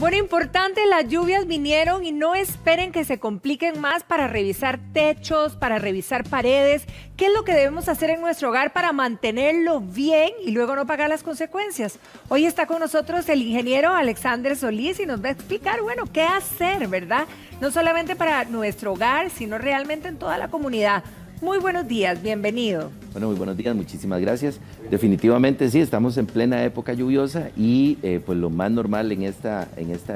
Bueno, importante, las lluvias vinieron y no esperen que se compliquen más para revisar techos, para revisar paredes. ¿Qué es lo que debemos hacer en nuestro hogar para mantenerlo bien y luego no pagar las consecuencias? Hoy está con nosotros el ingeniero Alexander Solís y nos va a explicar, bueno, qué hacer, ¿verdad? No solamente para nuestro hogar, sino realmente en toda la comunidad. Muy buenos días, bienvenido. Bueno, muy buenos días, muchísimas gracias. Definitivamente sí, estamos en plena época lluviosa y pues lo más normal en esta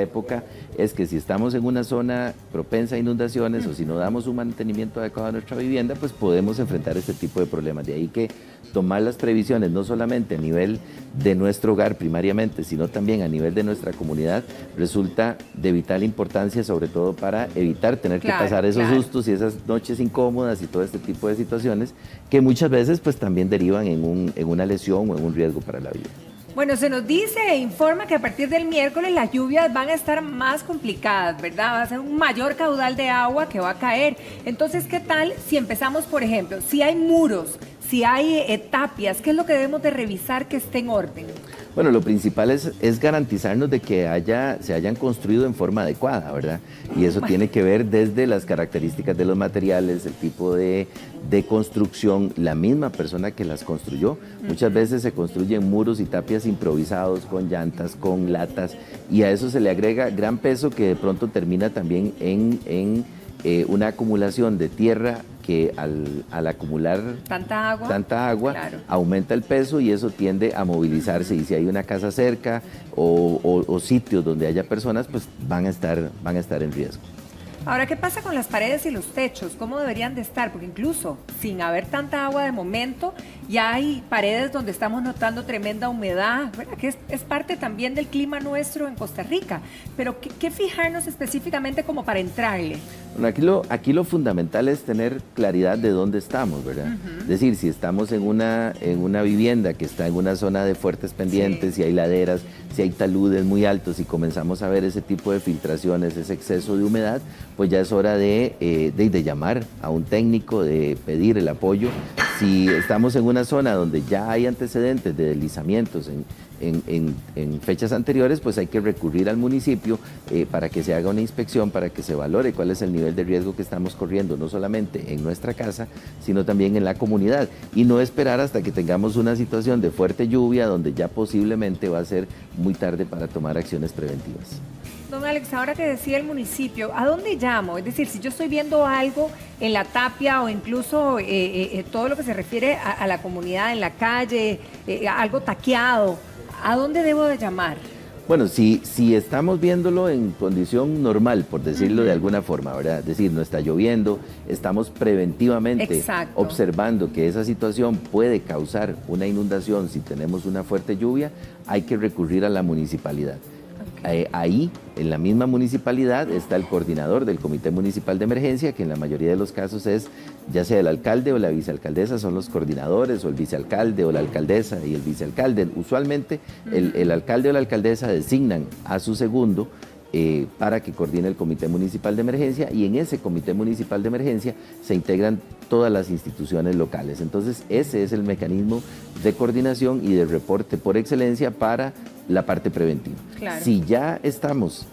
época es que si estamos en una zona propensa a inundaciones o si no damos un mantenimiento adecuado a nuestra vivienda, pues podemos enfrentar este tipo de problemas. De ahí que tomar las previsiones no solamente a nivel de nuestro hogar primariamente, sino también a nivel de nuestra comunidad, resulta de vital importancia, sobre todo para evitar tener que pasar esos sustos y esas noches incómodas y todo este tipo de situaciones que muchas veces pues también derivan en una lesión o en un riesgo para la vida. Bueno, se nos dice e informa que a partir del miércoles las lluvias van a estar más complicadas, ¿verdad? Va a ser un mayor caudal de agua que va a caer. Entonces, ¿qué tal si empezamos, por ejemplo, si hay muros, si hay tapias, qué es lo que debemos de revisar que esté en orden? Bueno, lo principal es garantizarnos de que se hayan construido en forma adecuada, ¿verdad? Y eso tiene que ver desde las características de los materiales, el tipo de construcción, la misma persona que las construyó. Muchas veces se construyen muros y tapias improvisados con llantas, con latas, y a eso se le agrega gran peso que de pronto termina también en una acumulación de tierra que al acumular tanta agua claro, aumenta el peso y eso tiende a movilizarse, y si hay una casa cerca o sitios donde haya personas, pues van a estar en riesgo. Ahora, ¿qué pasa con las paredes y los techos? ¿Cómo deberían de estar? Porque incluso sin haber tanta agua de momento, ya hay paredes donde estamos notando tremenda humedad, ¿verdad? Que es parte también del clima nuestro en Costa Rica. Pero, ¿qué fijarnos específicamente como para entrarle? Bueno, aquí lo fundamental es tener claridad de dónde estamos, ¿verdad? Es decir, si estamos en una vivienda que está en una zona de fuertes pendientes, si hay laderas, si hay taludes muy altos y comenzamos a ver ese tipo de filtraciones, ese exceso de humedad, pues ya es hora de llamar a un técnico, de pedir el apoyo. Si estamos en una zona donde ya hay antecedentes de deslizamientos en fechas anteriores, pues hay que recurrir al municipio para que se haga una inspección, para que se valore cuál es el nivel de riesgo que estamos corriendo, no solamente en nuestra casa, sino también en la comunidad, y no esperar hasta que tengamos una situación de fuerte lluvia donde ya posiblemente va a ser muy tarde para tomar acciones preventivas. Don Alex, ahora que decía el municipio, ¿a dónde llamo? Es decir, si yo estoy viendo algo en la tapia o incluso todo lo que se refiere a la comunidad en la calle, algo taqueado, ¿a dónde debo de llamar? Bueno, si estamos viéndolo en condición normal, por decirlo de alguna forma, ¿verdad? Es decir, no está lloviendo, estamos preventivamente observando que esa situación puede causar una inundación si tenemos una fuerte lluvia, hay que recurrir a la municipalidad. Ahí, en la misma municipalidad, está el coordinador del Comité Municipal de Emergencia, que en la mayoría de los casos es, ya sea el alcalde o la vicealcaldesa, son los coordinadores, o el vicealcalde o la alcaldesa y el vicealcalde. Usualmente, el alcalde o la alcaldesa designan a su segundo para que coordine el Comité Municipal de Emergencia, y en ese Comité Municipal de Emergencia se integran todas las instituciones locales. Entonces, ese es el mecanismo de coordinación y de reporte por excelencia para la parte preventiva. Claro. Si ya estamos,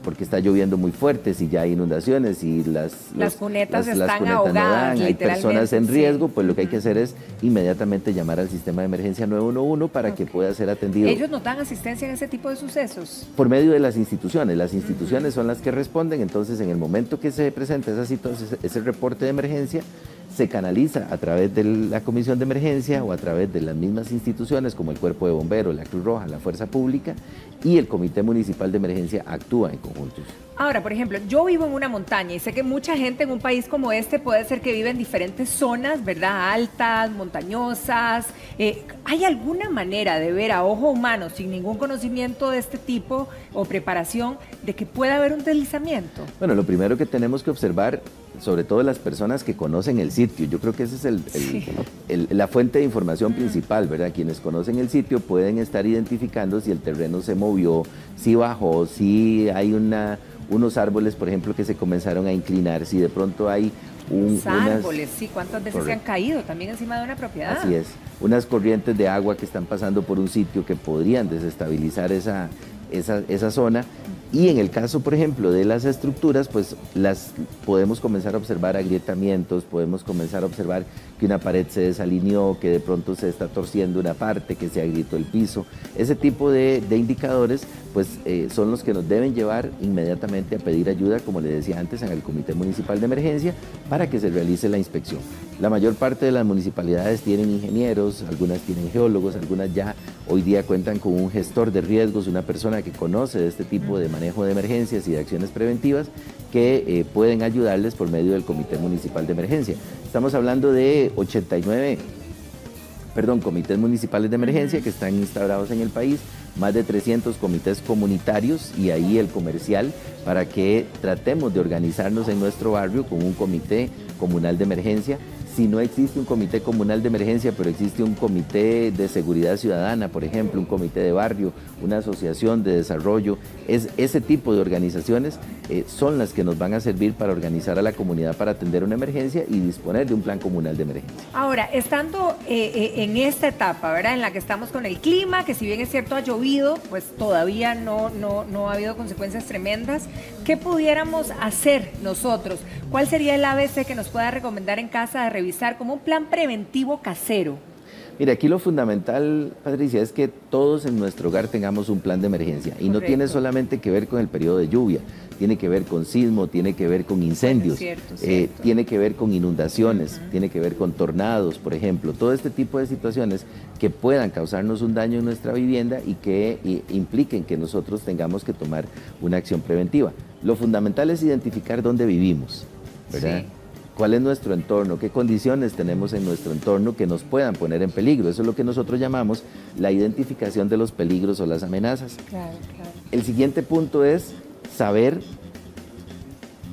porque está lloviendo muy fuerte, si ya hay inundaciones, si las cunetas están ahogadas, hay personas en riesgo, pues lo que hay que hacer es inmediatamente llamar al sistema de emergencia 911 para que pueda ser atendido. ¿Ellos no dan asistencia en ese tipo de sucesos? Por medio de las instituciones son las que responden. Entonces, en el momento que se presenta esa situación, ese reporte de emergencia, se canaliza a través de la Comisión de Emergencia o a través de las mismas instituciones como el Cuerpo de Bomberos, la Cruz Roja, la Fuerza Pública, y el Comité Municipal de Emergencia actúa en conjuntos. Ahora, por ejemplo, yo vivo en una montaña y sé que mucha gente en un país como este puede ser que vive en diferentes zonas, ¿verdad? Altas, montañosas. ¿Hay alguna manera de ver a ojo humano, sin ningún conocimiento de este tipo o preparación, de que pueda haber un deslizamiento? Bueno, lo primero que tenemos que observar, sobre todo las personas que conocen el sitio, yo creo que esa es la fuente de información principal, ¿verdad? Quienes conocen el sitio pueden estar identificando si el terreno se movió, si bajó, si hay unos árboles, por ejemplo, que se comenzaron a inclinar, si de pronto hay árboles, sí, ¿cuántas veces se han caído también encima de una propiedad? Así es, unas corrientes de agua que están pasando por un sitio que podrían desestabilizar esa zona, Y en el caso, por ejemplo, de las estructuras, pues las podemos comenzar a observar agrietamientos, podemos comenzar a observar que una pared se desalineó, que de pronto se está torciendo una parte, que se agrietó el piso. Ese tipo de indicadores pues son los que nos deben llevar inmediatamente a pedir ayuda, como le decía antes, en el Comité Municipal de Emergencia para que se realice la inspección. La mayor parte de las municipalidades tienen ingenieros, algunas tienen geólogos, algunas ya hoy día cuentan con un gestor de riesgos, una persona que conoce de este tipo de manejo de emergencias y de acciones preventivas que pueden ayudarles por medio del Comité Municipal de Emergencia. Estamos hablando de 89 comités municipales de emergencia que están instaurados en el país, más de 300 comités comunitarios y ahí el comercial, para que tratemos de organizarnos en nuestro barrio con un comité comunal de emergencia. Si no existe un comité comunal de emergencia, pero existe un comité de seguridad ciudadana, por ejemplo, un comité de barrio, una asociación de desarrollo, ese tipo de organizaciones son las que nos van a servir para organizar a la comunidad para atender una emergencia y disponer de un plan comunal de emergencia. Ahora, estando en esta etapa, ¿verdad?, en la que estamos con el clima, que si bien es cierto ha llovido, pues todavía no ha habido consecuencias tremendas, ¿qué pudiéramos hacer nosotros? ¿Cuál sería el ABC que nos pueda recomendar en casa de revisar como un plan preventivo casero? Mira, aquí lo fundamental, Patricia, es que todos en nuestro hogar tengamos un plan de emergencia. Y no tiene solamente que ver con el periodo de lluvia, tiene que ver con sismo, tiene que ver con incendios, cierto. Tiene que ver con inundaciones, tiene que ver con tornados, por ejemplo. Todo este tipo de situaciones que puedan causarnos un daño en nuestra vivienda y que impliquen que nosotros tengamos que tomar una acción preventiva. Lo fundamental es identificar dónde vivimos, ¿verdad? Sí. ¿Cuál es nuestro entorno? ¿Qué condiciones tenemos en nuestro entorno que nos puedan poner en peligro? Eso es lo que nosotros llamamos la identificación de los peligros o las amenazas. Claro, claro. El siguiente punto es saber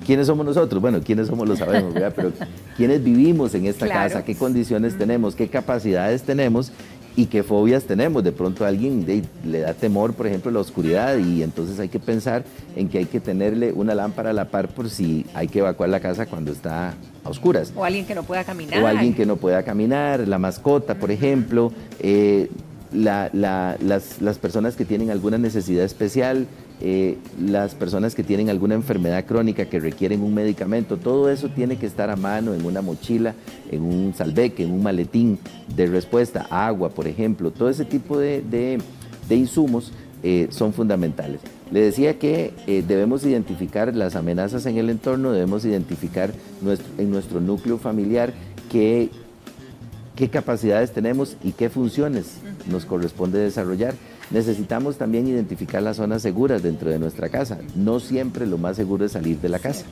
quiénes somos nosotros. Bueno, quiénes somos lo sabemos, ¿verdad? Pero quiénes vivimos en esta casa, qué condiciones tenemos, qué capacidades tenemos y qué fobias tenemos. De pronto a alguien le da temor, por ejemplo, la oscuridad, y entonces hay que pensar en que hay que tenerle una lámpara a la par por si hay que evacuar la casa cuando está a oscuras. O alguien que no pueda caminar. O alguien que no pueda caminar, la mascota, por ejemplo, las personas que tienen alguna necesidad especial, las personas que tienen alguna enfermedad crónica que requieren un medicamento, todo eso tiene que estar a mano en una mochila, en un salveque, en un maletín de respuesta, agua, por ejemplo. Todo ese tipo de insumos son fundamentales. Le decía que debemos identificar las amenazas en el entorno, debemos identificar en nuestro núcleo familiar qué capacidades tenemos y qué funciones nos corresponde desarrollar. Necesitamos también identificar las zonas seguras dentro de nuestra casa. No siempre lo más seguro es salir de la casa.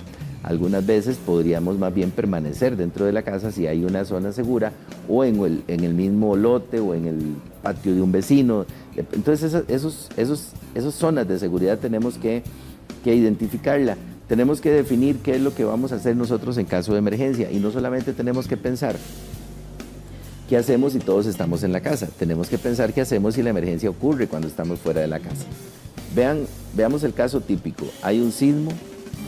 Algunas veces podríamos más bien permanecer dentro de la casa si hay una zona segura, o en el mismo lote o en el patio de un vecino. Entonces esas zonas de seguridad tenemos que identificarla. Tenemos que definir qué es lo que vamos a hacer nosotros en caso de emergencia, y no solamente tenemos que pensar qué hacemos si todos estamos en la casa, tenemos que pensar qué hacemos si la emergencia ocurre cuando estamos fuera de la casa. Veamos el caso típico: hay un sismo,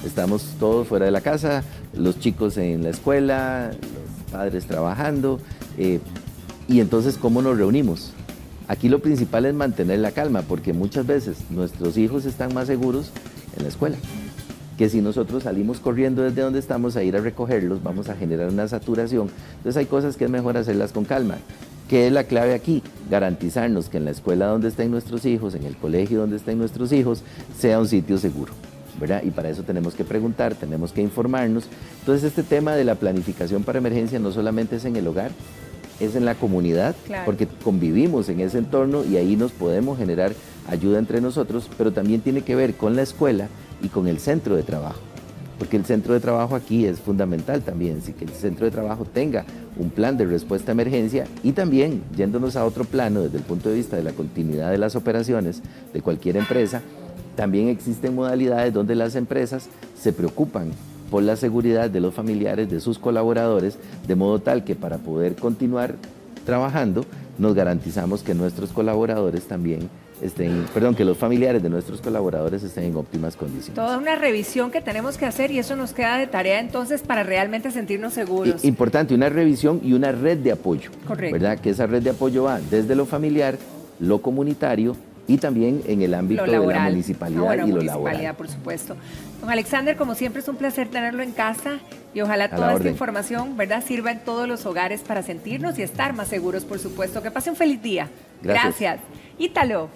estamos todos fuera de la casa, los chicos en la escuela, los padres trabajando, y entonces ¿cómo nos reunimos? Aquí lo principal es mantener la calma, porque muchas veces nuestros hijos están más seguros en la escuela que si nosotros salimos corriendo desde donde estamos a ir a recogerlos. Vamos a generar una saturación. Entonces hay cosas que es mejor hacerlas con calma. ¿Qué es la clave aquí? Garantizarnos que en la escuela donde estén nuestros hijos, en el colegio donde estén nuestros hijos, sea un sitio seguro, ¿verdad? Y para eso tenemos que preguntar, tenemos que informarnos. Entonces este tema de la planificación para emergencia no solamente es en el hogar, es en la comunidad, claro, porque convivimos en ese entorno y ahí nos podemos generar ayuda entre nosotros, pero también tiene que ver con la escuela y con el centro de trabajo, porque el centro de trabajo aquí es fundamental también, sí, que el centro de trabajo tenga un plan de respuesta a emergencia. Y también, yéndonos a otro plano desde el punto de vista de la continuidad de las operaciones de cualquier empresa, también existen modalidades donde las empresas se preocupan por la seguridad de los familiares de sus colaboradores, de modo tal que para poder continuar trabajando nos garantizamos que nuestros colaboradores también que los familiares de nuestros colaboradores estén en óptimas condiciones. Toda una revisión que tenemos que hacer, y eso nos queda de tarea entonces para realmente sentirnos seguros. Importante, una revisión y una red de apoyo. Correcto. ¿Verdad? Que esa red de apoyo va desde lo familiar, lo comunitario y también en el ámbito de la municipalidad y lo laboral. Por supuesto. Don Alexander, como siempre es un placer tenerlo en casa y ojalá toda esta información, ¿verdad?, sirva en todos los hogares para sentirnos y estar más seguros, por supuesto. Que pase un feliz día. Gracias. Ítalo.